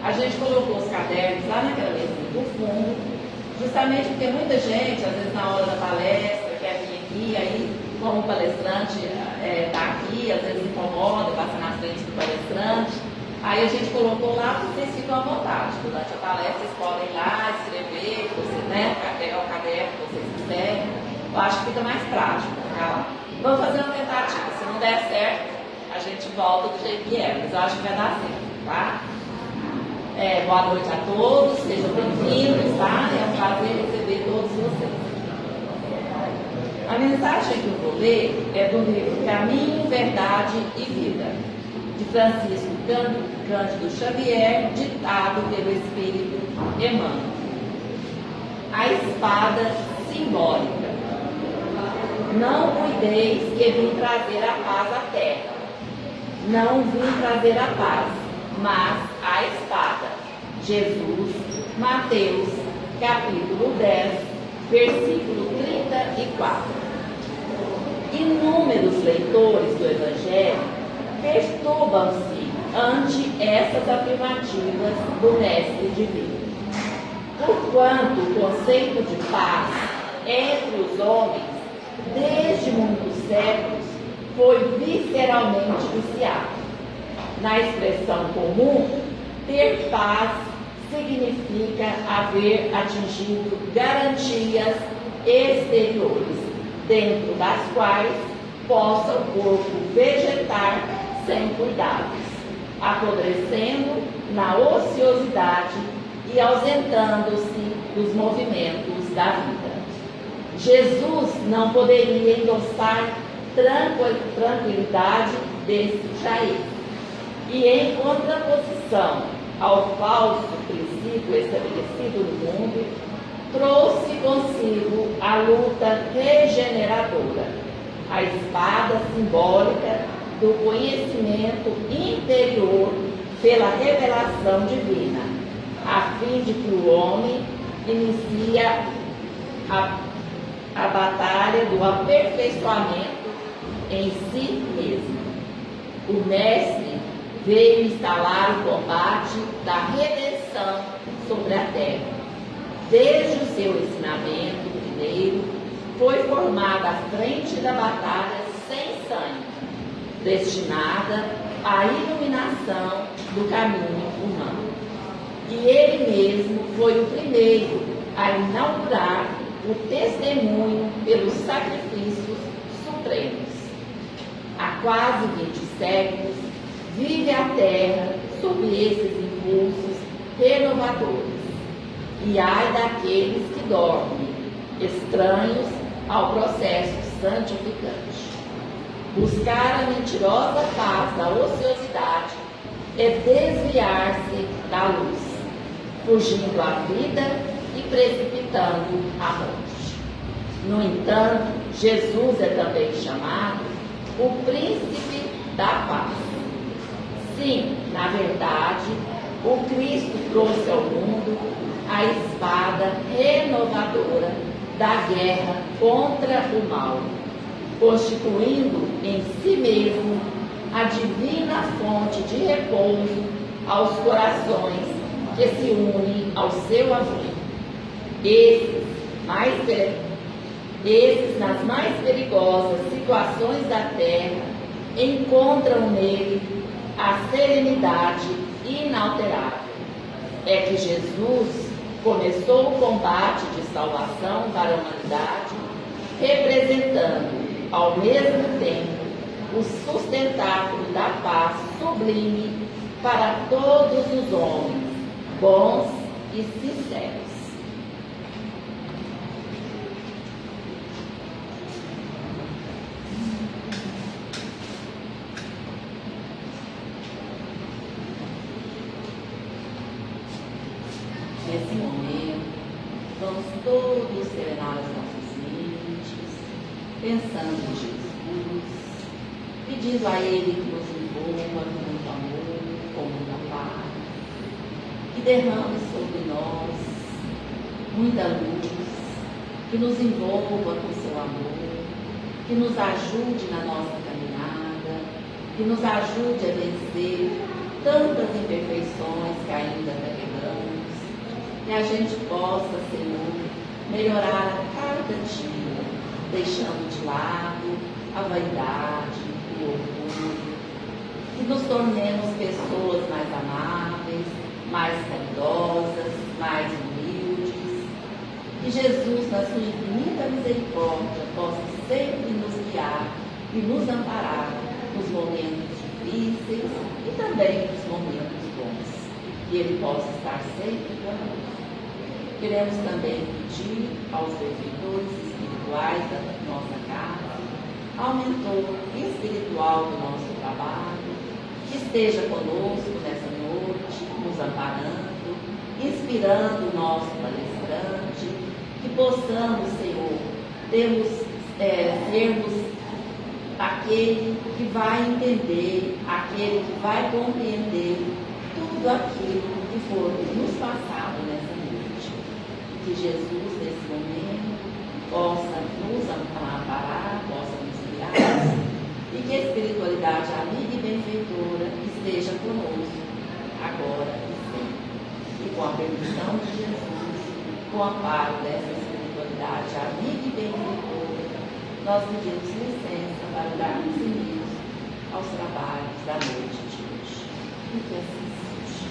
A gente colocou os cadernos lá naquela mesinha do fundo, justamente porque muita gente, às vezes na hora da palestra, quer vir aqui, aí como o palestrante está aqui, às vezes incomoda, passa na frente do palestrante. Aí a gente colocou lá para vocês ficam à vontade. Durante a palestra vocês podem ir lá, escrever, pegar o caderno que vocês quiserem. Eu acho que fica mais prático ficar lá. Vamos fazer uma tentativa. Se não der certo, a gente volta do jeito que é, mas eu acho que vai dar certo, tá? Boa noite a todos, sejam bem-vindos, tá? É um prazer receber todos vocês. A mensagem que eu vou ler é do livro Caminho, Verdade e Vida, de Francisco Cândido Xavier, ditado pelo Espírito Emmanuel. A espada simbólica. Não cuideis que vim trazer a paz à terra. Não vim trazer a paz, mas a espada. Jesus, Mateus, capítulo 10, versículo 34. Inúmeros leitores do Evangelho perturbam-se ante essas afirmativas do Mestre Divino. Porquanto o conceito de paz entre os homens, desde muitos séculos, foi visceralmente viciado. Na expressão comum, ter paz significa haver atingido garantias exteriores, dentro das quais possa o corpo vegetar sem cuidados, apodrecendo na ociosidade e ausentando-se dos movimentos da vida. Jesus não poderia endossar tranquilidade desse jair. E em contraposição ao falso princípio estabelecido no mundo, trouxe consigo a luta regeneradora, a espada simbólica do conhecimento interior pela revelação divina, a fim de que o homem inicie a batalha do aperfeiçoamento em si mesmo. O Mestre veio instalar o combate da redenção sobre a terra. Desde o seu ensinamento primeiro, foi formada a frente da batalha sem sangue, destinada à iluminação do caminho humano. E ele mesmo foi o primeiro a inaugurar o testemunho pelos sacrifícios supremos. Há quase 20 séculos, vive a terra sob esses impulsos renovadores. E ai daqueles que dormem, estranhos ao processo santificante. Buscar a mentirosa paz da ociosidade é desviar-se da luz, fugindo à vida e precipitando a morte. No entanto, Jesus é também chamado o príncipe da paz. Sim, na verdade, o Cristo trouxe ao mundo a espada renovadora da guerra contra o mal, constituindo em si mesmo a divina fonte de repouso aos corações que se unem ao seu amor. Esses, nas mais perigosas situações da terra, encontram nele a serenidade inalterável. É que Jesus começou o combate de salvação para a humanidade, representando, ao mesmo tempo, o sustentáculo da paz sublime para todos os homens, bons e sinceros. Nesse momento, vamos todos serenar os nossos mentes, pensando em Jesus, pedindo a Ele que nos envolva com muito amor, com muita paz, que derrame sobre nós muita luz, que nos envolva com seu amor, que nos ajude na nossa caminhada, que nos ajude a vencer tantas imperfeições que ainda que a gente possa, Senhor, melhorar a cada dia, deixando de lado a vaidade, o orgulho, que nos tornemos pessoas mais amáveis, mais caridosas, mais humildes. Que Jesus, na sua infinita misericórdia, possa sempre nos guiar e nos amparar nos momentos difíceis e também nos momentos bons. Que Ele possa estar sempre conosco. Queremos também pedir aos benfeitores espirituais da nossa casa, ao mentor espiritual do nosso trabalho, que esteja conosco nessa noite, nos amparando, inspirando o nosso palestrante, que possamos, Senhor, sermos aquele que vai entender, aquele que vai compreender tudo aquilo que for nos passado nessa noite. Que Jesus, nesse momento, possa nos amparar, possa nos guiar, e que a espiritualidade amiga e benfeitora esteja conosco, agora e sempre. E com a permissão de Jesus, com o amparo dessa espiritualidade amiga e benfeitora, nós pedimos licença para darmos início aos trabalhos da noite de hoje. E que assim seja.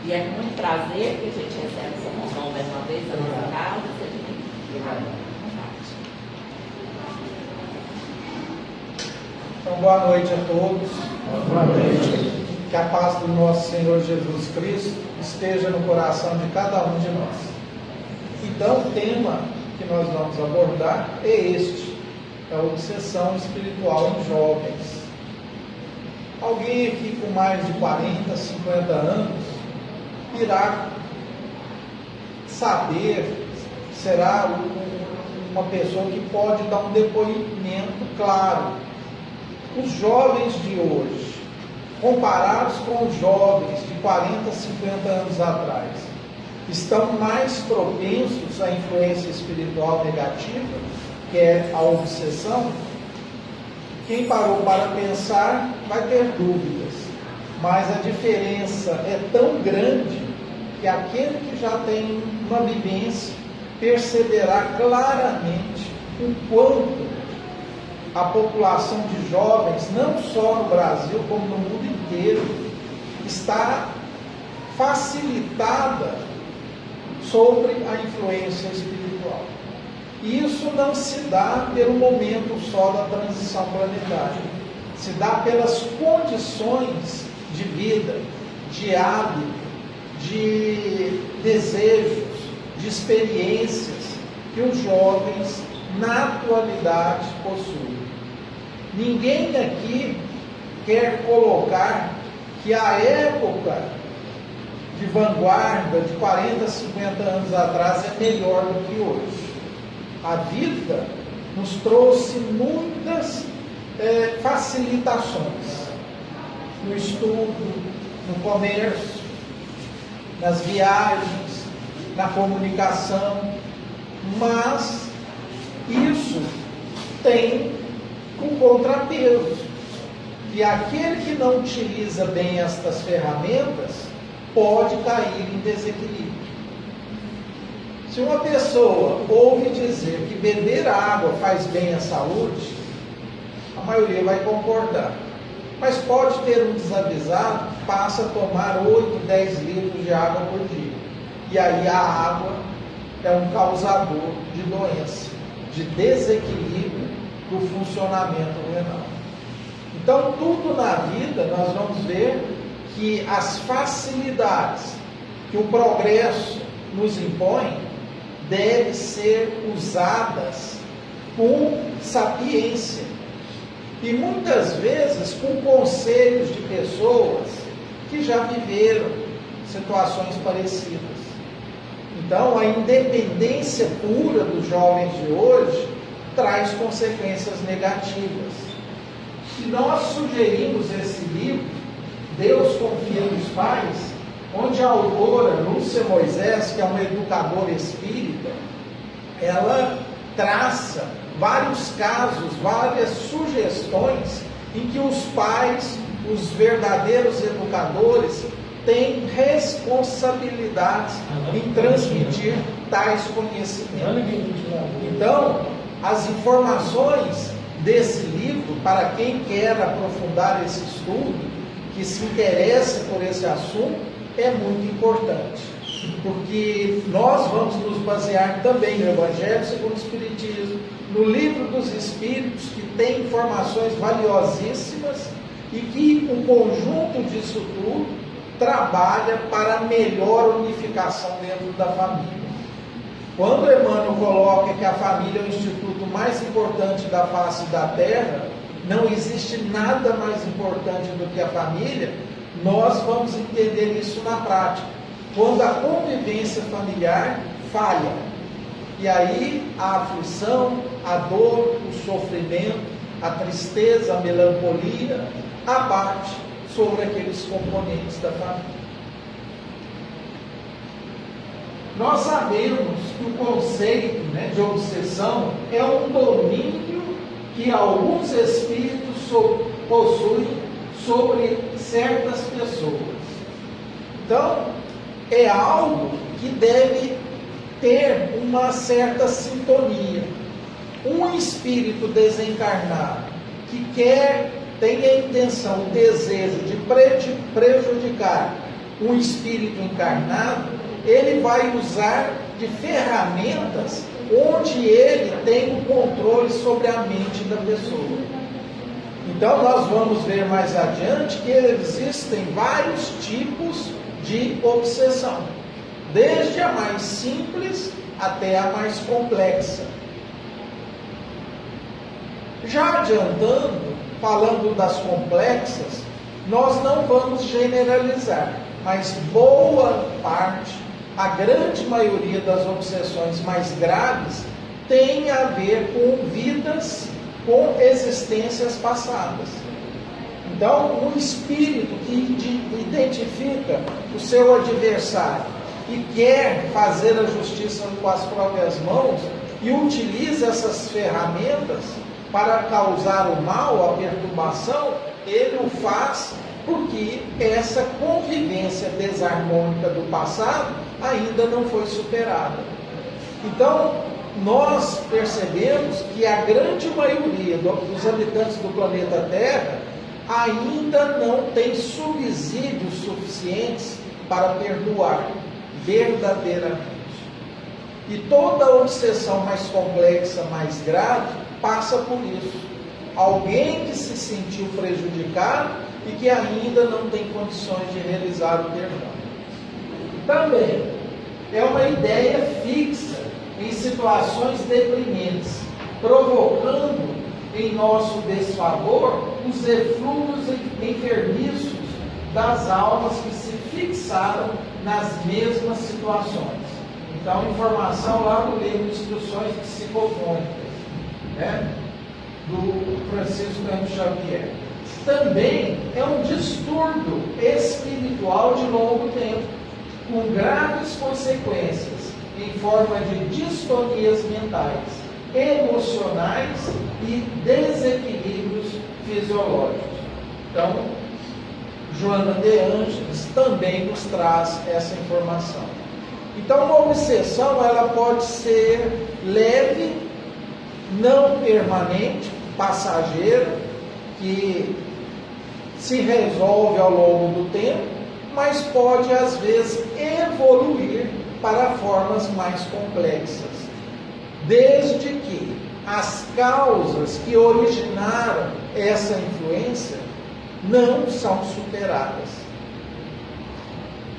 E é com muito prazer que a gente recebe o São João mais uma vez na nossa casa. Seja bem-vindo. Então, boa noite a todos. Boa noite. Que a paz do nosso Senhor Jesus Cristo esteja no coração de cada um de nós. Então, o tema que nós vamos abordar é este: a obsessão espiritual em jovens. Alguém aqui com mais de 40, 50 anos irá saber, será uma pessoa que pode dar um depoimento claro. Os jovens de hoje, comparados com os jovens de 40, 50 anos atrás, estão mais propensos à influência espiritual negativa, que é a obsessão. Quem parou para pensar vai ter dúvidas, mas a diferença é tão grande que aquele que já tem uma vivência perceberá claramente o quanto a população de jovens, não só no Brasil, como no mundo inteiro, está facilitada sobre a influência espiritual. E isso não se dá pelo momento só da transição planetária, se dá pelas condições de vida, de hábito, de desejos, de experiências que os jovens na atualidade possuem. Ninguém aqui quer colocar que a época de vanguarda de 40, 50 anos atrás é melhor do que hoje. A vida nos trouxe muitas facilitações no estudo, no comércio, nas viagens, na comunicação, mas isso tem um contrapeso, e aquele que não utiliza bem estas ferramentas pode cair em desequilíbrio. Se uma pessoa ouve dizer que beber água faz bem à saúde, a maioria vai concordar. Mas pode ter um desavisado que passa a tomar 8, 10 litros de água por dia. E aí a água é um causador de doença, de desequilíbrio do funcionamento renal. Então, tudo na vida nós vamos ver que as facilidades que o progresso nos impõe devem ser usadas com sapiência e muitas vezes com conselhos de pessoas que já viveram situações parecidas. Então, a independência pura dos jovens de hoje traz consequências negativas. E nós sugerimos esse livro, Deus Confia nos Pais, onde a autora Lúcia Moisés, que é uma educadora espírita, ela traça vários casos, várias sugestões em que os pais, os verdadeiros educadores, têm responsabilidades em transmitir tais conhecimentos. Então, as informações desse livro, para quem quer aprofundar esse estudo, que se interessa por esse assunto, é muito importante, porque nós vamos nos basear também no Evangelho segundo o Espiritismo, no Livro dos Espíritos, que tem informações valiosíssimas e que um conjunto disso tudo trabalha para a melhor unificação dentro da família. Quando Emmanuel coloca que a família é o instituto mais importante da face da Terra, não existe nada mais importante do que a família, nós vamos entender isso na prática. Quando a convivência familiar falha, e aí a aflição, a dor, o sofrimento, a tristeza, a melancolia abate sobre aqueles componentes da família. Nós sabemos que o conceito, de obsessão é um domínio que alguns espíritos possuem sobre certas pessoas. Então, é algo que deve ter uma certa sintonia. Um espírito desencarnado que tem a intenção, o desejo de prejudicar um espírito encarnado, ele vai usar de ferramentas onde ele tem o controle sobre a mente da pessoa. Então nós vamos ver mais adiante que existem vários tipos de obsessão, desde a mais simples até a mais complexa. Já adiantando, falando das complexas, nós não vamos generalizar, mas boa parte, a grande maioria das obsessões mais graves tem a ver com vidas, com existências passadas. Então, um espírito que identifica o seu adversário e quer fazer a justiça com as próprias mãos e utiliza essas ferramentas para causar o mal, a perturbação, ele o faz porque essa convivência desarmônica do passado ainda não foi superada. Então, nós percebemos que a grande maioria dos habitantes do planeta Terra ainda não tem subsídios suficientes para perdoar verdadeiramente. E toda obsessão mais complexa, mais grave, passa por isso. Alguém que se sentiu prejudicado e que ainda não tem condições de realizar o perdão. Também é uma ideia fixa em situações deprimentes, provocando em nosso desfavor os eflúvios enfermiços das almas que se fixaram nas mesmas situações. Então, informação lá no livro Instruções Psicofônicas, do Francisco Hermes Xavier. Também é um distúrbio espiritual de longo tempo, com graves consequências em forma de distonias mentais, emocionais e desequilíbrios fisiológicos. Então, Joana de Ângeles também nos traz essa informação. Então, uma obsessão, ela pode ser leve, não permanente, passageira, que se resolve ao longo do tempo, mas pode às vezes evoluir para formas mais complexas, desde que as causas que originaram essa influência não são superadas.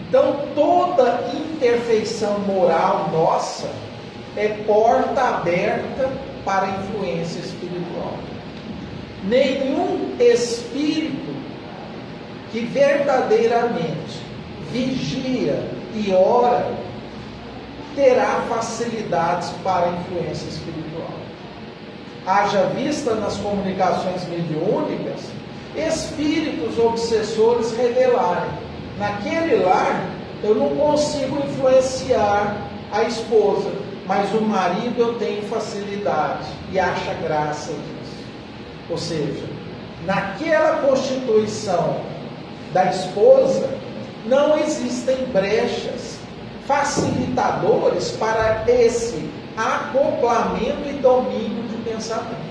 Então, toda imperfeição moral nossa é porta aberta para a influência espiritual. Nenhum espírito que verdadeiramente vigia e ora terá facilidades para a influência espiritual. Haja vista nas comunicações mediúnicas, espíritos obsessores revelarem: naquele lar eu não consigo influenciar a esposa, mas o marido eu tenho facilidade e acha graça disso. Ou seja, naquela constituição da esposa, não existem brechas, facilitadores para esse acoplamento e domínio de pensamento.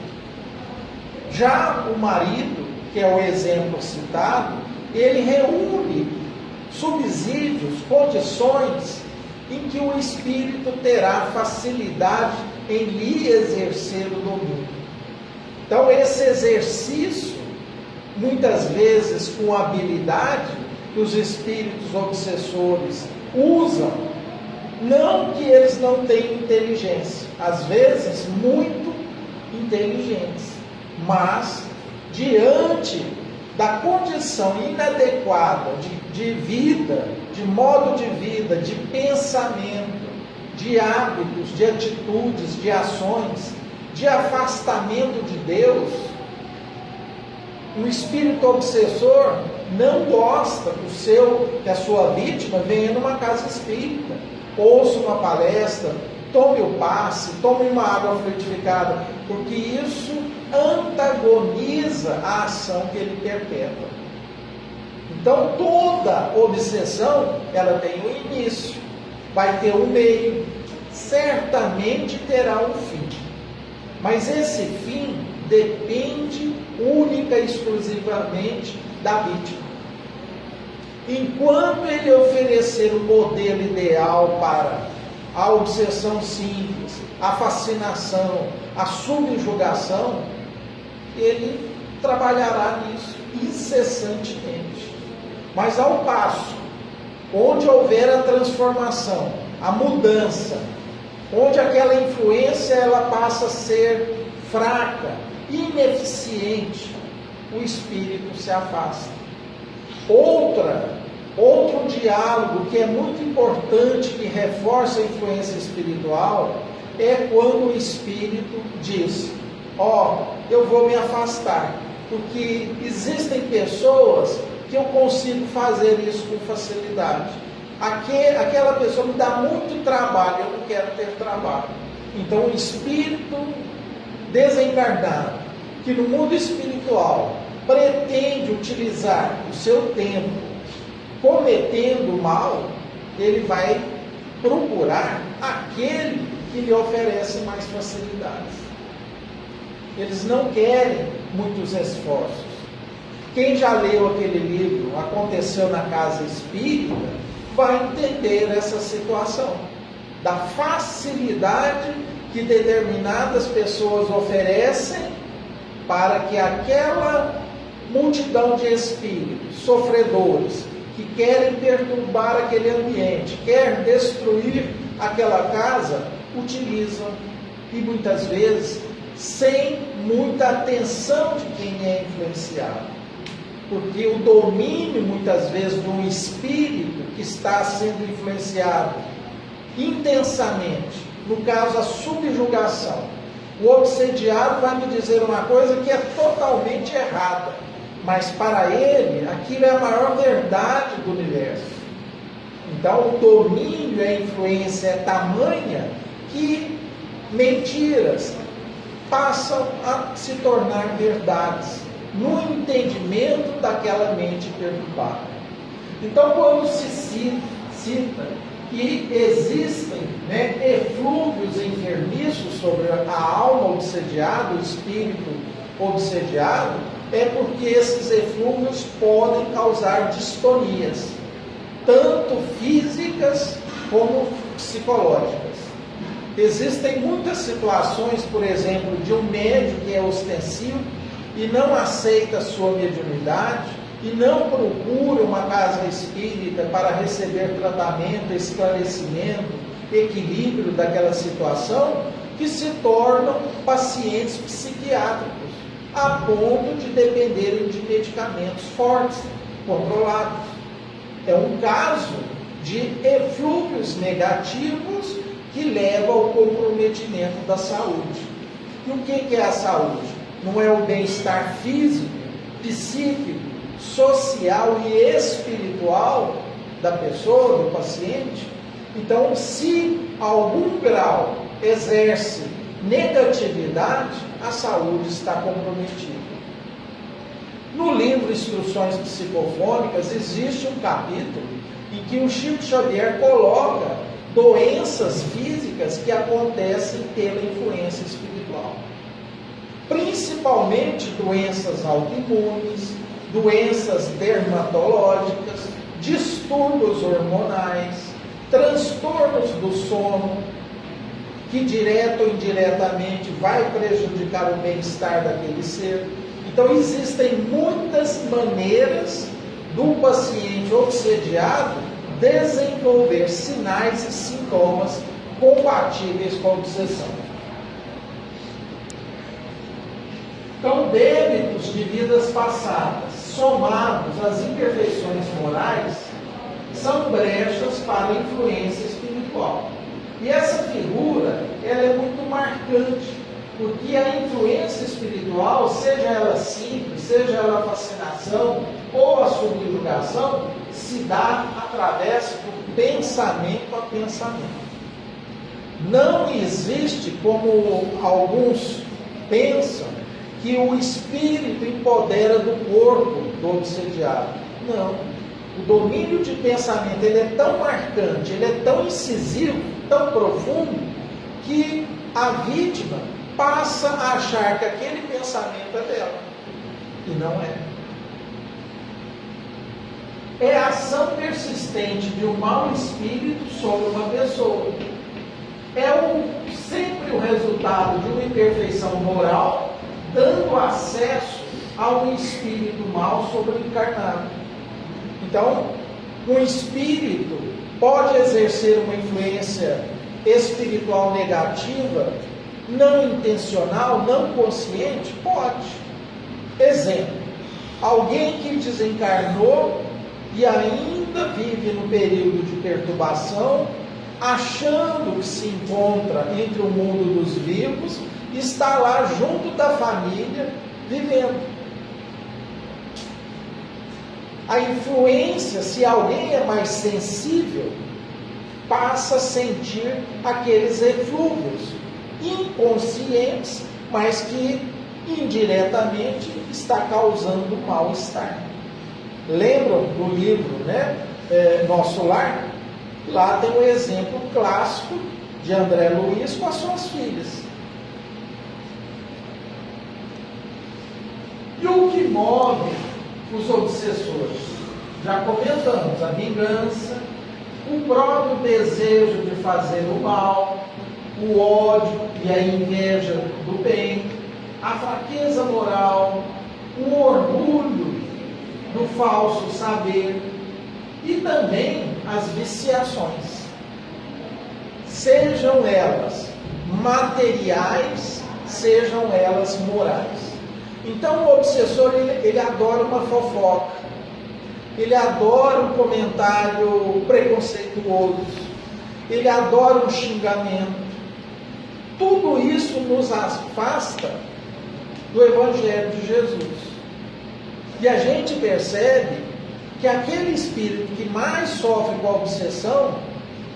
Já o marido, que é o exemplo citado, ele reúne subsídios, condições em que o espírito terá facilidade em lhe exercer o domínio. Então, esse exercício, muitas vezes com habilidade, que os espíritos obsessores usam, não que eles não tenham inteligência, às vezes muito inteligentes, mas diante da condição inadequada de vida, de modo de vida, de pensamento, de hábitos, de atitudes, de ações, de afastamento de Deus, o espírito obsessor não gosta que a sua vítima venha numa casa espírita, ouça uma palestra, tome o passe, tome uma água frutificada, porque isso antagoniza a ação que ele perpetua. Então, toda obsessão, ela tem um início, vai ter um meio, certamente terá um fim. Mas esse fim depende única e exclusivamente da vítima. Enquanto ele oferecer o modelo ideal para a obsessão simples, a fascinação, a subjugação, ele trabalhará nisso incessantemente. Mas ao passo, onde houver a transformação, a mudança, onde aquela influência ela passa a ser fraca, ineficiente, o espírito se afasta. Outro diálogo que é muito importante, que reforça a influência espiritual, é quando o espírito diz: eu vou me afastar, porque existem pessoas que eu consigo fazer isso com facilidade. Aquela pessoa me dá muito trabalho, eu não quero ter trabalho. Então o espírito desencarnado, que no mundo espiritual pretende utilizar o seu tempo cometendo mal, ele vai procurar aquele que lhe oferece mais facilidades. Eles não querem muitos esforços. Quem já leu aquele livro, Aconteceu na Casa Espírita, vai entender essa situação, da facilidade que determinadas pessoas oferecem para que aquela multidão de espíritos sofredores que querem perturbar aquele ambiente, querem destruir aquela casa, utilizam, e muitas vezes sem muita atenção de quem é influenciado, porque o domínio muitas vezes de um espírito que está sendo influenciado intensamente, no caso a subjugação, o obsediado vai me dizer uma coisa que é totalmente errada, mas para ele aquilo é a maior verdade do universo. Então o domínio e a influência é tamanha que mentiras passam a se tornar verdades no entendimento daquela mente perturbada. Então, quando se cita que existem eflúvios enfermiços sobre a alma obsediada, o espírito obsediado, é porque esses eflúvios podem causar distonias, tanto físicas como psicológicas. Existem muitas situações, por exemplo, de um médium que é ostensivo e não aceita a sua mediunidade e não procura uma casa espírita para receber tratamento, esclarecimento, equilíbrio daquela situação, que se tornam pacientes psiquiátricos, a ponto de dependerem de medicamentos fortes, controlados. É um caso de eflúvios negativos que leva ao comprometimento da saúde. E o que é a saúde? Não é o bem-estar físico, psíquico, social e espiritual da pessoa, do paciente? Então, se algum grau exerce negatividade, a saúde está comprometida. No livro Instruções Psicofônicas existe um capítulo em que o Chico Xavier coloca doenças físicas que acontecem pela influência espiritual. Principalmente doenças autoimunes, doenças dermatológicas, distúrbios hormonais, transtornos do sono, que direto ou indiretamente vai prejudicar o bem-estar daquele ser. Então existem muitas maneiras do paciente obsediado desenvolver sinais e sintomas compatíveis com a obsessão. Então, débitos de vidas passadas, somados às imperfeições morais, são brechas para a influência espiritual. E essa figura, ela é muito marcante, porque a influência espiritual, seja ela simples, seja ela a fascinação ou a subjugação, se dá através do pensamento a pensamento. Não existe, como alguns pensam, que o espírito empodera do corpo do obsediado. Não. O domínio de pensamento, ele é tão marcante, ele é tão incisivo, tão profundo, que a vítima passa a achar que aquele pensamento é dela. E não é. É a ação persistente de um mau espírito sobre uma pessoa. É sempre o resultado de uma imperfeição moral, dando acesso a um espírito mau sobre o encarnado. Então, um espírito pode exercer uma influência espiritual negativa, não intencional, não consciente? Pode. Exemplo, alguém que desencarnou e ainda vive no período de perturbação, achando que se encontra entre o mundo dos vivos, está lá junto da família, vivendo. A influência, se alguém é mais sensível, passa a sentir aqueles eflúvios inconscientes, mas que indiretamente está causando mal-estar. Lembram do livro, Nosso Lar? Lá tem um exemplo clássico de André Luiz com as suas filhas. E o que move os obsessores? Já comentamos, a vingança, o próprio desejo de fazer o mal, o ódio e a inveja do bem, a fraqueza moral, o orgulho do falso saber e também as viciações, sejam elas materiais, sejam elas morais. Então o obsessor, ele adora uma fofoca, ele adora um comentário preconceituoso, ele adora um xingamento. Tudo isso nos afasta do Evangelho de Jesus. E a gente percebe que aquele espírito que mais sofre com a obsessão,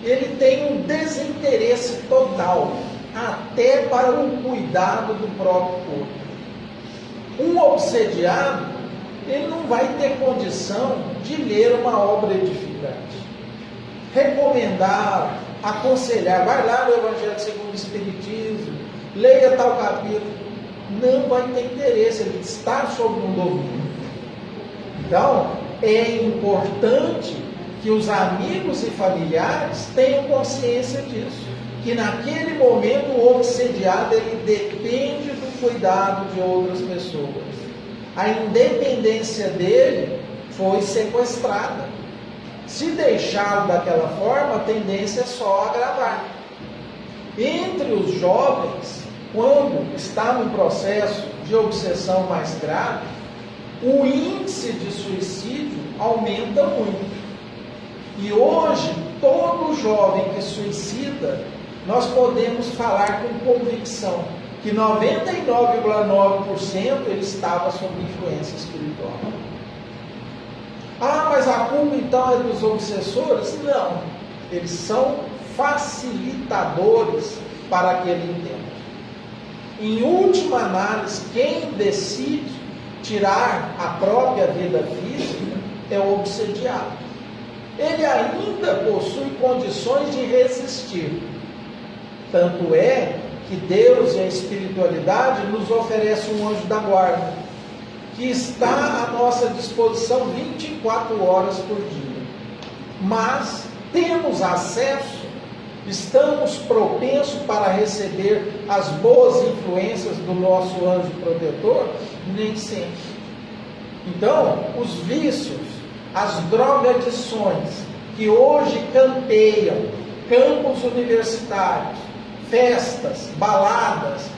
ele tem um desinteresse total, até para o cuidado do próprio corpo. Um obsediado, ele não vai ter condição de ler uma obra edificante, recomendar, aconselhar, vai lá no Evangelho segundo o Espiritismo, leia tal capítulo, não vai ter interesse, ele está sob um domínio. Então, é importante que os amigos e familiares tenham consciência disso, que naquele momento o obsediado, ele depende do cuidado de outras pessoas. A independência dele foi sequestrada. Se deixá-lo daquela forma, a tendência é só agravar. Entre os jovens, quando está num processo de obsessão mais grave, o índice de suicídio aumenta muito. E hoje, todo jovem que suicida, nós podemos falar com convicção que 99,9% ele estava sob influência espiritual. Ah, mas a culpa então é dos obsessores? Não. Eles são facilitadores para aquele intento. Em última análise, quem decide tirar a própria vida física é o obsediado. Ele ainda possui condições de resistir. Tanto é que Deus e a espiritualidade nos oferecem um anjo da guarda, que está à nossa disposição 24 horas por dia. Mas temos acesso, estamos propensos para receber as boas influências do nosso anjo protetor? Nem sempre. Então, os vícios, as drogadições que hoje campeiam campos universitários, festas, baladas,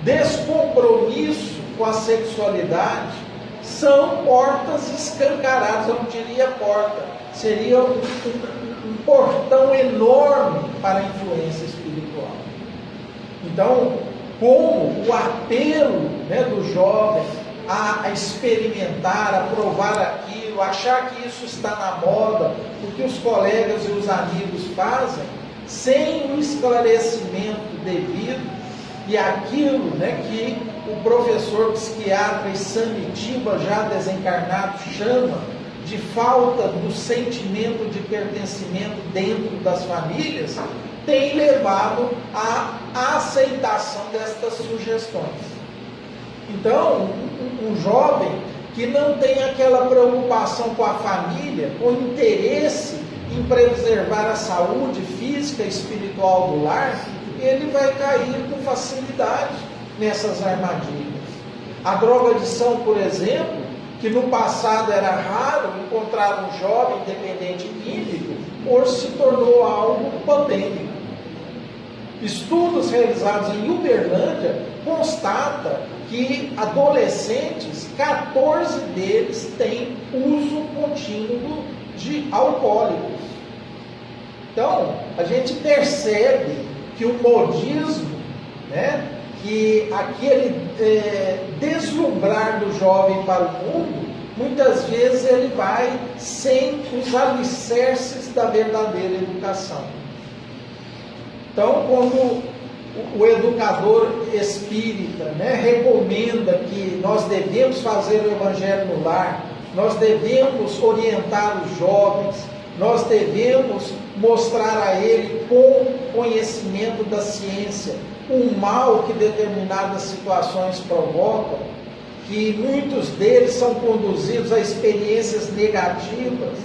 descompromisso com a sexualidade, são portas escancaradas. Eu não diria porta, seria um portão enorme para a influência espiritual. Então, como o apelo, do jovem a experimentar, a provar aquilo, achar que isso está na moda, o que os colegas e os amigos fazem, sem um esclarecimento devido, e aquilo que o professor psiquiatra Samitiba, já desencarnado, chama de falta do sentimento de pertencimento dentro das famílias, tem levado à aceitação destas sugestões. Então, um jovem que não tem aquela preocupação com a família, com interesse em preservar a saúde física e espiritual do lar, ele vai cair com facilidade nessas armadilhas. A drogadição, por exemplo, que no passado era raro encontrar um jovem dependente químico, hoje se tornou algo pandêmico. Estudos realizados em Uberlândia constatam que adolescentes, 14 deles têm uso contínuo de alcoólicos. Então, a gente percebe que o modismo, que aquele deslumbrar do jovem para o mundo, muitas vezes ele vai sem os alicerces da verdadeira educação. Então, quando o educador espírita recomenda que nós devemos fazer o evangelho no lar, nós devemos orientar os jovens, nós devemos mostrar a ele com conhecimento da ciência o mal que determinadas situações provocam, que muitos deles são conduzidos a experiências negativas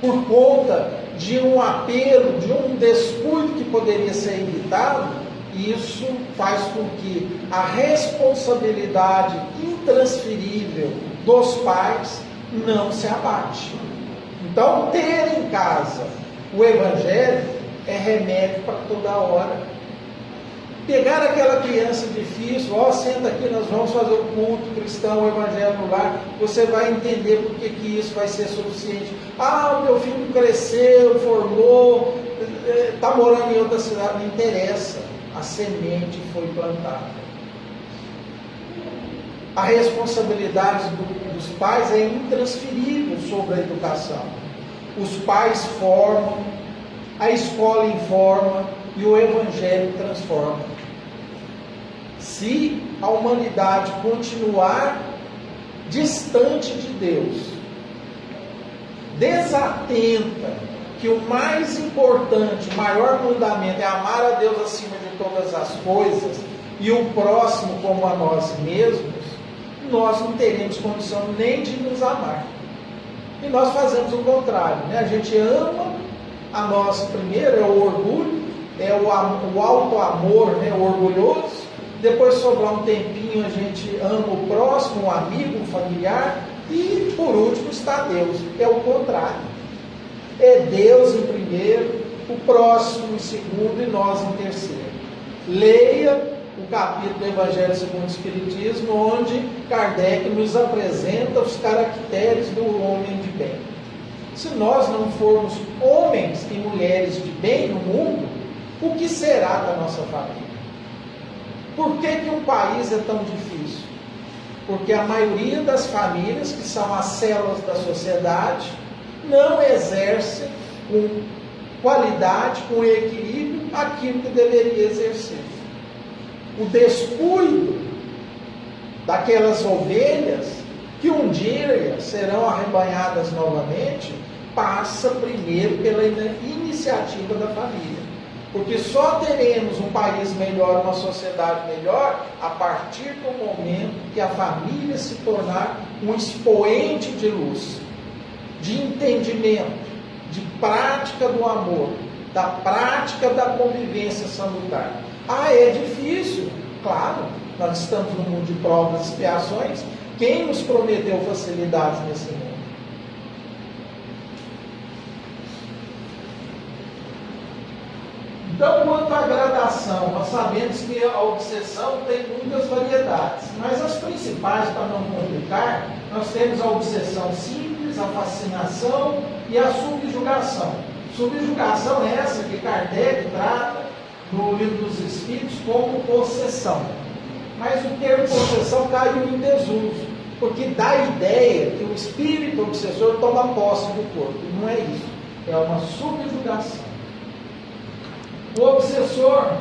por conta de um apelo, de um descuido que poderia ser evitado. Isso faz com que a responsabilidade intransferível dos pais não se abate. Então, ter em casa o Evangelho é remédio para toda hora. Pegar aquela criança difícil, senta aqui, nós vamos fazer o culto cristão, o Evangelho no lar, você vai entender por que isso vai ser suficiente. O meu filho cresceu, formou, está morando em outra cidade, não interessa. A semente foi plantada. A responsabilidade dos pais é intransferível sobre a educação. Os pais formam, a escola informa e o Evangelho transforma. Se a humanidade continuar distante de Deus, desatenta que o mais importante, o maior mandamento é amar a Deus acima de todas as coisas e o próximo como a nós mesmos, nós não teremos condição nem de nos amar. E nós fazemos o contrário, A gente ama a nós primeiro, é o orgulho, é o auto-amor, o orgulhoso. Depois, sobrar um tempinho, a gente ama o próximo, um amigo, um familiar. E, por último, está Deus. É o contrário. É Deus em primeiro, o próximo em segundo e nós em terceiro. Leia o capítulo do Evangelho segundo o Espiritismo, onde Kardec nos apresenta os caracteres do homem de bem. Se nós não formos homens e mulheres de bem no mundo, o que será da nossa família? Por que um país é tão difícil? Porque a maioria das famílias, que são as células da sociedade, não exerce com qualidade, com equilíbrio, aquilo que deveria exercer. O descuido daquelas ovelhas, que um dia serão arrebanhadas novamente, passa primeiro pela iniciativa da família. Porque só teremos um país melhor, uma sociedade melhor, a partir do momento que a família se tornar um expoente de luz, de entendimento, de prática do amor, da prática da convivência salutar. É difícil, claro, nós estamos no mundo de provas e expiações. Quem nos prometeu facilidades nesse mundo? Então, quanto à gradação, nós sabemos que a obsessão tem muitas variedades, mas as principais, para não complicar, nós temos a obsessão simples, a fascinação e a subjugação. Subjugação é essa que Kardec trata no Livro dos Espíritos como possessão. Mas o termo possessão caiu em desuso, porque dá a ideia que o espírito obsessor toma posse do corpo. E não é isso, é uma subjugação. O obsessor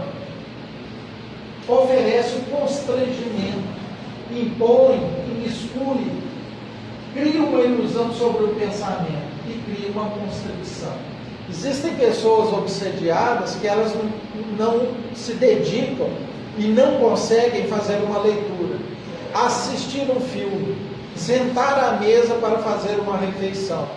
oferece o constrangimento, impõe, imiscui, cria uma ilusão sobre o pensamento e cria uma constricção. Existem pessoas obsediadas que elas não se dedicam e não conseguem fazer uma leitura, assistir um filme, sentar à mesa para fazer uma refeição.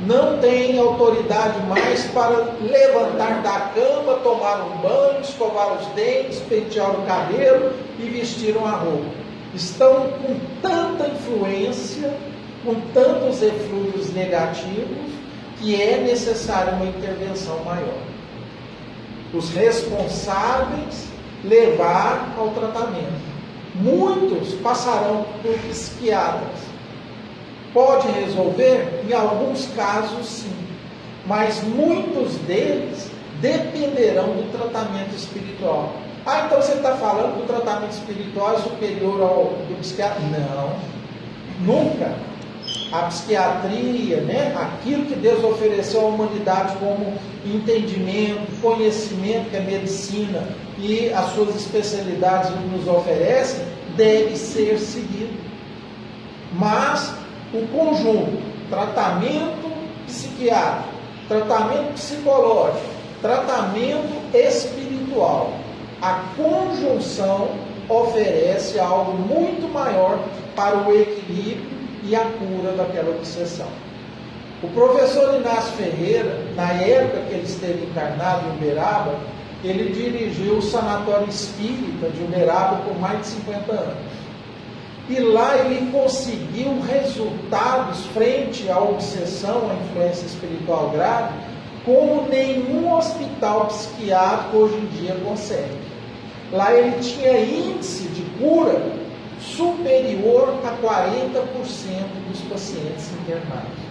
Não tem autoridade mais para levantar da cama, tomar um banho, escovar os dentes, pentear o cabelo e vestir uma roupa. Estão com tanta influência, com tantos eflúvios negativos, que é necessária uma intervenção maior. Os responsáveis levar ao tratamento. Muitos passarão por psiquiatras. Pode resolver? Em alguns casos, sim. Mas muitos deles dependerão do tratamento espiritual. Então você está falando que o tratamento espiritual é superior ao do psiquiatra? Não. Nunca. A psiquiatria, aquilo que Deus ofereceu à humanidade como entendimento, conhecimento que a medicina e as suas especialidades nos oferecem, deve ser seguido. Mas o conjunto, tratamento psiquiátrico, tratamento psicológico, tratamento espiritual, a conjunção oferece algo muito maior para o equilíbrio e a cura daquela obsessão. O professor Inácio Ferreira, na época que ele esteve encarnado em Uberaba, ele dirigiu o sanatório espírita de Uberaba por mais de 50 anos. E lá ele conseguiu resultados frente à obsessão, à influência espiritual grave, como nenhum hospital psiquiátrico hoje em dia consegue. Lá ele tinha índice de cura superior a 40% dos pacientes internados.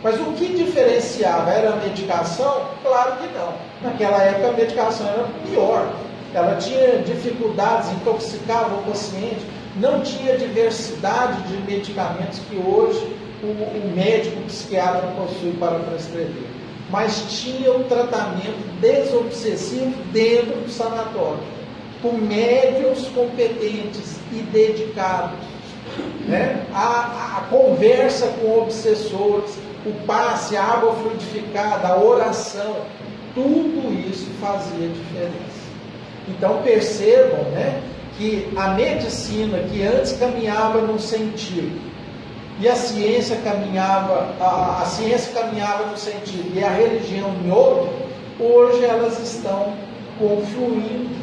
Mas o que diferenciava? Era a medicação? Claro que não. Naquela época a medicação era pior. Ela tinha dificuldades, intoxicava o paciente, não tinha diversidade de medicamentos que hoje o médico psiquiatra possui para prescrever. Mas tinha um tratamento desobsessivo dentro do sanatório, com médiuns competentes e dedicados. A conversa com obsessores, o passe, a água fluidificada, a oração, tudo isso fazia diferença. Então percebam, que a medicina que antes caminhava num sentido e a ciência caminhava no sentido e a religião em outro, hoje elas estão confluindo.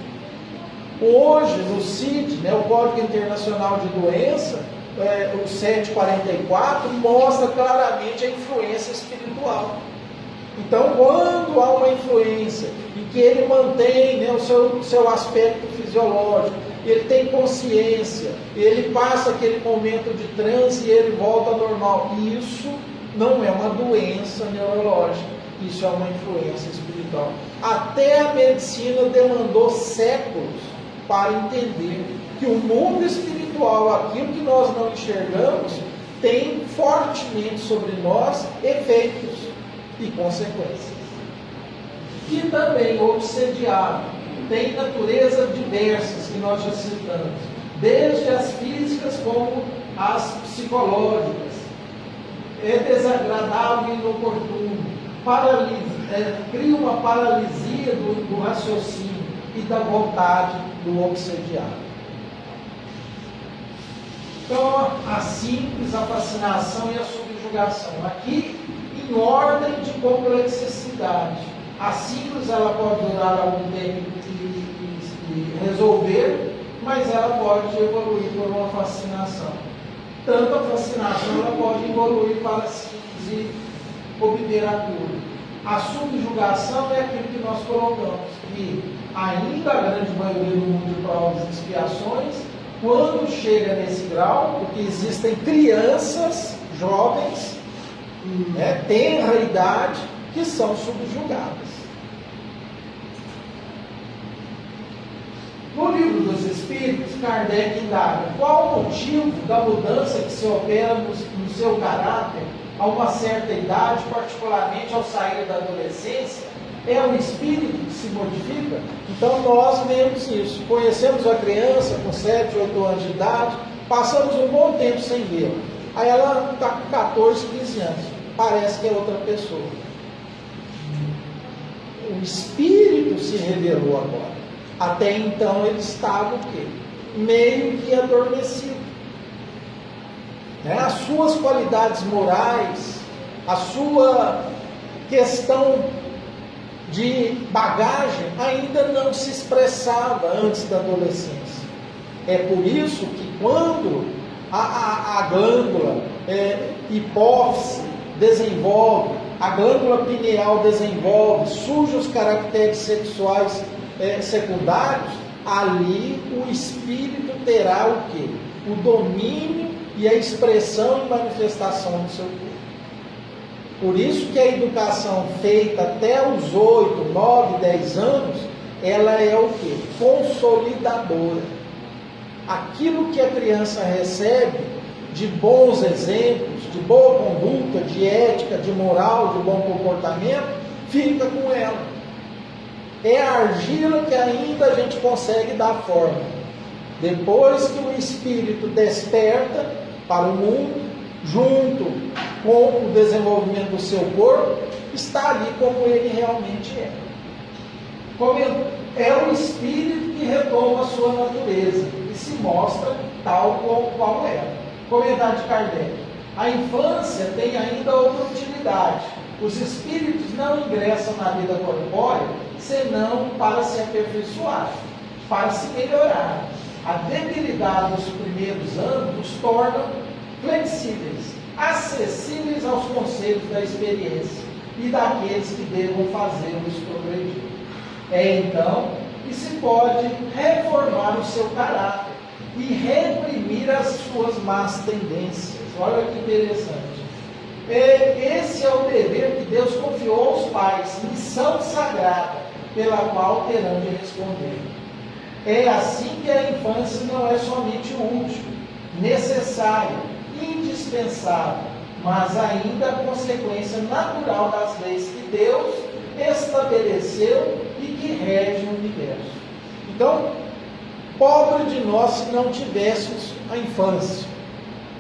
Hoje no CID, o Código Internacional de Doença, o 744, mostra claramente a influência espiritual. Então, quando há uma influência em que ele mantém o seu aspecto fisiológico, ele tem consciência, ele passa aquele momento de transe e ele volta ao normal, isso não é uma doença neurológica, isso é uma influência espiritual. Até a medicina demandou séculos para entender que o mundo espiritual, aquilo que nós não enxergamos, tem fortemente sobre nós efeitos e consequências. que também obsediado, tem naturezas diversas que nós já citamos, desde as físicas como as psicológicas. É desagradável e inoportuno, cria uma paralisia do raciocínio e da vontade do obsediado. Então, a simples, a fascinação e a subjugação. Aqui, em ordem de complexidade. A simples, ela pode durar algum tempo e resolver, mas ela pode evoluir por uma fascinação. Tanto a fascinação, ela pode evoluir para a simples e obter a cura. A subjugação é aquilo que nós colocamos, que ainda a grande maioria do mundo de provas e expiações, quando chega nesse grau, porque existem crianças, jovens, tenra idade, que são subjugadas. No livro dos Espíritos, Kardec indaga qual o motivo da mudança que se opera no seu caráter a uma certa idade, particularmente ao sair da adolescência. É o espírito que se modifica? Então nós vemos isso. Conhecemos a criança com 7, 8 anos de idade, passamos um bom tempo sem vê-la. Aí ela está com 14, 15 anos. Parece que é outra pessoa. O espírito se revelou agora. Até então ele estava o quê? Meio que adormecido. As suas qualidades morais, a sua questão de bagagem ainda não se expressava antes da adolescência. É por isso que quando a glândula hipófise desenvolve, a glândula pineal desenvolve, surgem os caracteres sexuais secundários, ali o espírito terá o quê? O domínio e a expressão e manifestação do seu corpo. Por isso que a educação feita até os 8, 9, 10 anos, ela é o quê? Consolidadora. Aquilo que a criança recebe de bons exemplos, de boa conduta, de ética, de moral, de bom comportamento, fica com ela. É a argila que ainda a gente consegue dar forma. Depois que o espírito desperta para o mundo, junto com o desenvolvimento do seu corpo, está ali como ele realmente é. É o espírito que retoma a sua natureza e se mostra tal qual é. Comentário de Kardec. A infância tem ainda outra utilidade. Os espíritos não ingressam na vida corpórea senão para se aperfeiçoar, para se melhorar. A debilidade dos primeiros anos os torna flexíveis, acessíveis aos conselhos da experiência e daqueles que devam fazê-los progredir. É então que se pode reformar o seu caráter e reprimir as suas más tendências. Olha que interessante. Esse é o dever que Deus confiou aos pais, missão sagrada, pela qual terão de responder. É assim que a infância não é somente útil, necessária, indispensável, mas ainda a consequência natural das leis que Deus estabeleceu e que regem o universo. Então, pobre de nós se não tivéssemos a infância,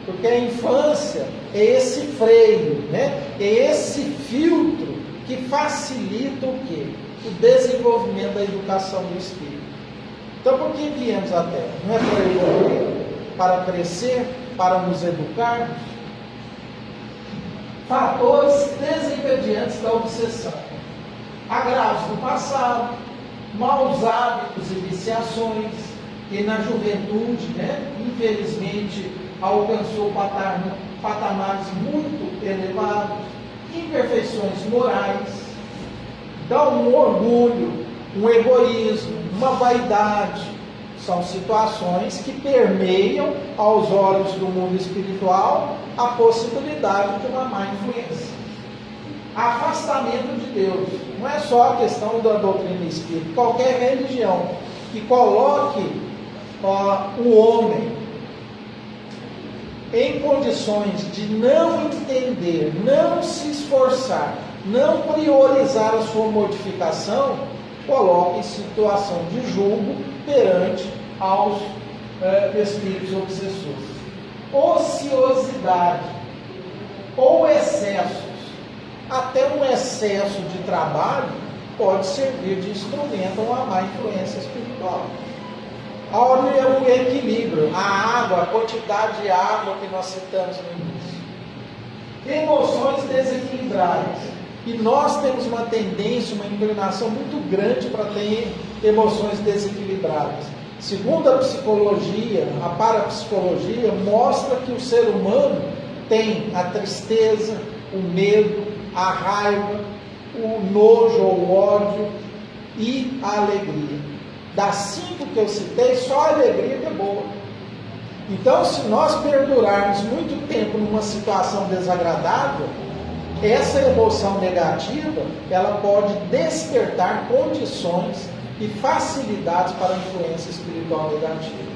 porque a infância é esse freio, é esse filtro que facilita o quê? O desenvolvimento da educação do espírito. Então, por que viemos à Terra? Não é para evoluir, para crescer, para nos educarmos? Fatores desimpedientes da obsessão: agravos do passado, maus hábitos e viciações, que na juventude, infelizmente, alcançou patamares muito elevados, imperfeições morais, dá um orgulho, um egoísmo, uma vaidade. São situações que permeiam aos olhos do mundo espiritual a possibilidade de uma má influência. Afastamento de Deus. Não é só a questão da doutrina espírita. Qualquer religião que coloque o homem em condições de não entender, não se esforçar não priorizar a sua mortificação, coloca em situação de julgo perante aos espíritos obsessores. Ociosidade ou excessos, até um excesso de trabalho pode servir de instrumento a uma má influência espiritual. Olha o equilíbrio, a água, a quantidade de água que nós citamos no início. Emoções desequilibradas. E nós temos uma tendência, uma inclinação muito grande para ter emoções desequilibradas. Segundo a psicologia, a parapsicologia, mostra que o ser humano tem a tristeza, o medo, a raiva, o nojo ou o ódio e a alegria. Das 5 que eu citei, só a alegria que é boa. Então, se nós perdurarmos muito tempo numa situação desagradável, essa emoção negativa, ela pode despertar condições e facilidades para a influência espiritual negativa.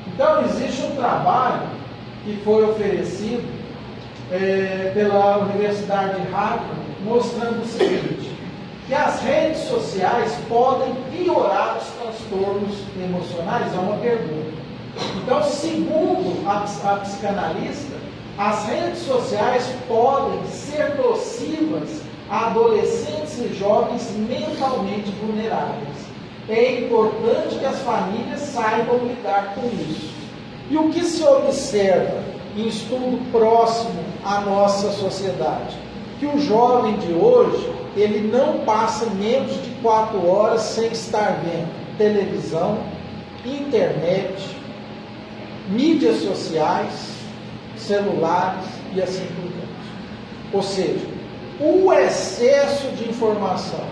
Então, existe um trabalho que foi oferecido pela Universidade de Harvard, mostrando o seguinte, que as redes sociais podem piorar os transtornos emocionais? É uma pergunta. Então, segundo a psicanalista, as redes sociais podem ser nocivas a adolescentes e jovens mentalmente vulneráveis. É importante que as famílias saibam lidar com isso. E o que se observa em estudo próximo à nossa sociedade? Que o jovem de hoje, ele não passa menos de 4 horas sem estar vendo televisão, internet, mídias sociais, celulares e assim por diante. Ou seja, o excesso de informação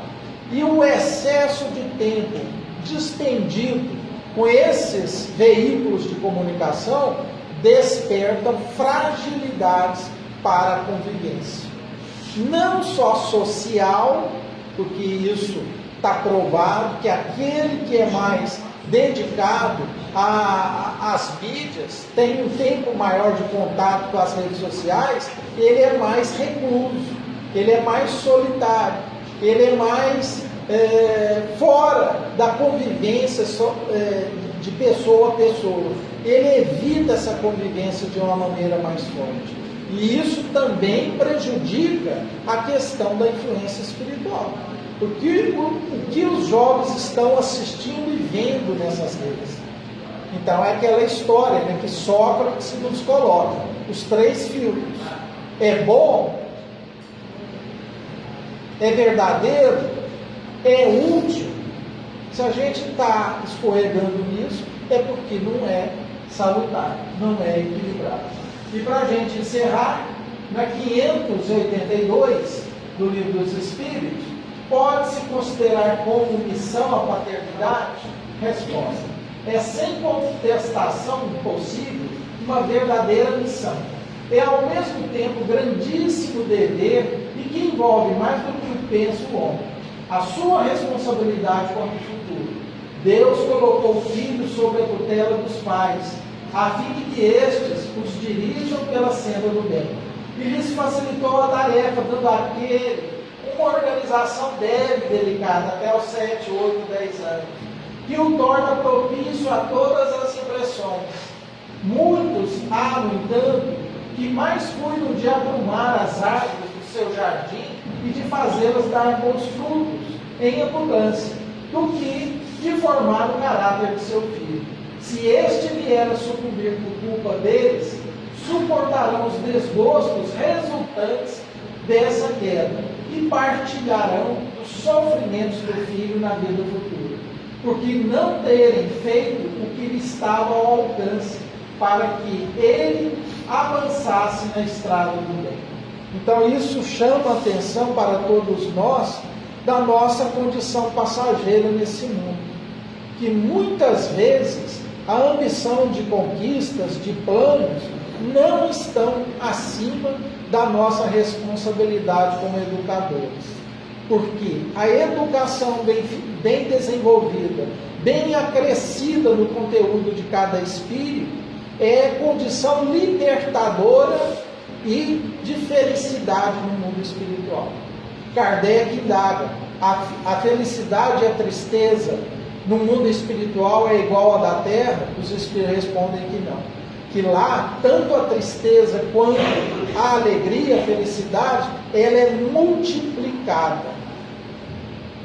e o excesso de tempo despendido com esses veículos de comunicação despertam fragilidades para a convivência. Não só social, porque isso está provado que aquele que é mais dedicado às mídias, tem um tempo maior de contato com as redes sociais, ele é mais recluso, ele é mais solitário, ele é mais fora da convivência de pessoa a pessoa. Ele evita essa convivência de uma maneira mais forte. E isso também prejudica a questão da influência espiritual. Porque o que os jovens estão assistindo e vendo nessas redes? Então é aquela história, né, que Sócrates nos coloca, os 3 filtros. É bom? É verdadeiro? É útil? Se a gente está escorregando nisso, é porque não é salutar, não é equilibrado. E para a gente encerrar, na 582 do Livro dos Espíritos, pode-se considerar como missão a paternidade? Resposta: é sem contestação possível uma verdadeira missão. É ao mesmo tempo grandíssimo dever e que envolve mais do que o pensa o homem. A sua responsabilidade quanto ao futuro. Deus colocou o filho sob a tutela dos pais, a fim de que estes os dirijam pela senda do bem. E lhes facilitou a tarefa, dando àquele uma organização débil e delicada até os 7, 8, 10 anos, que o torna propício a todas as impressões. Muitos há, no entanto, que mais cuidam de aprumar as árvores do seu jardim e de fazê-las dar bons frutos em abundância, do que de formar o caráter de seu filho. Se este vier a sucumbir por culpa deles, suportarão os desgostos resultantes dessa queda e partilharão os sofrimentos do filho na vida futura, porque não terem feito o que lhe estava ao alcance, para que ele avançasse na estrada do bem. Então isso chama a atenção para todos nós da nossa condição passageira nesse mundo, que muitas vezes a ambição de conquistas, de planos, não estão acima da nossa responsabilidade como educadores. Porque a educação bem desenvolvida, bem acrescida no conteúdo de cada espírito, é condição libertadora e de felicidade no mundo espiritual. Kardec indaga: a felicidade e a tristeza no mundo espiritual é igual à da terra? Os espíritos respondem que não. Que lá, tanto a tristeza quanto a alegria, a felicidade, ela é multiplicada.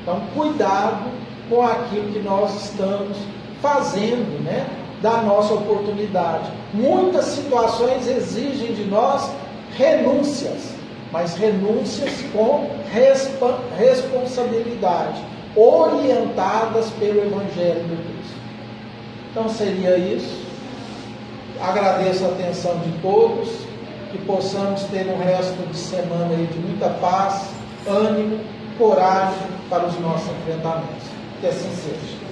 Então, cuidado com aquilo que nós estamos fazendo, né, da nossa oportunidade. Muitas situações exigem de nós renúncias, mas renúncias com responsabilidade, orientadas pelo Evangelho de Cristo. Então seria isso. Agradeço a atenção de todos, que possamos ter um resto de semana aí de muita paz, ânimo, coragem para os nossos enfrentamentos. Que assim seja.